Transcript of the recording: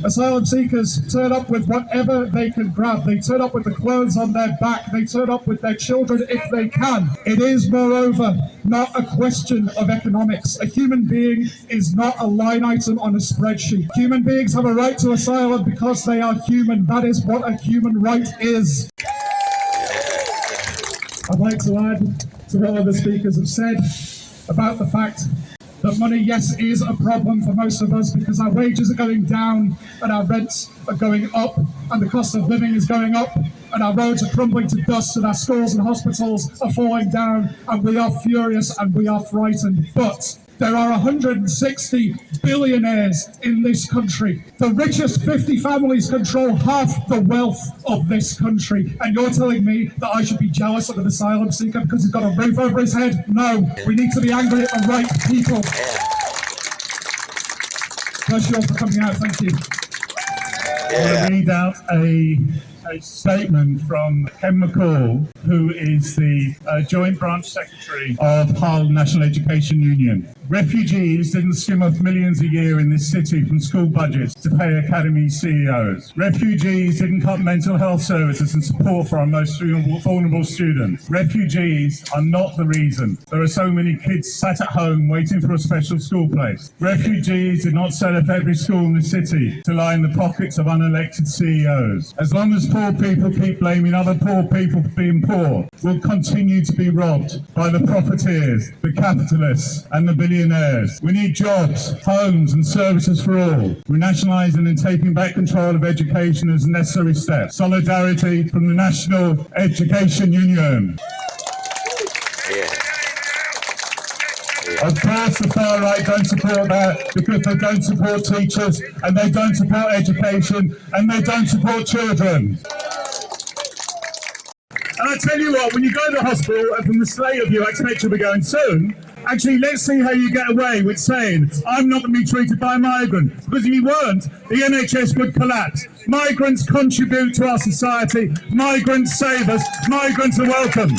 Asylum seekers turn up with whatever they can grab. They turn up with the clothes on their back. They turn up with their children if they can. It is, moreover, not a question of economics. A human being is not a line item on a spreadsheet. Human beings have a right to asylum because they are human. That is what a human right is. I'd like to add to what other speakers have said about the fact that money, yes, is a problem for most of us because our wages are going down and our rents are going up and the cost of living is going up and our roads are crumbling to dust and our schools and hospitals are falling down and we are furious and we are frightened. But there are 160 billionaires in this country. The richest 50 families control half the wealth of this country. And you're telling me that I should be jealous of an asylum seeker because he's got a roof over his head? No, we need to be angry at the right people. Bless you all for coming out, thank you. I want to read out a statement from Ken McCall, who is the Joint Branch Secretary of Hull National Education Union. Refugees didn't skim off millions a year in this city from school budgets to pay academy CEOs. Refugees didn't cut mental health services and support for our most vulnerable students. Refugees are not the reason there are so many kids sat at home waiting for a special school place. Refugees did not set up every school in the city to line the pockets of unelected CEOs. As long as poor people keep blaming other poor people for being poor, we'll continue to be robbed by the profiteers, the capitalists and the billionaires. We need jobs, homes and services for all. Renationalising and taking back control of education is a necessary step. Solidarity from the National Education Union. Of course the far right don't support that because they don't support teachers and they don't support education and they don't support children. And I tell you what, when you go to the hospital and from the slate of you I expect you'll be going soon, actually let's see how you get away with saying I'm not going to be treated by a migrant, because if you weren't, the NHS would collapse. Migrants contribute to our society, migrants save us, migrants are welcome.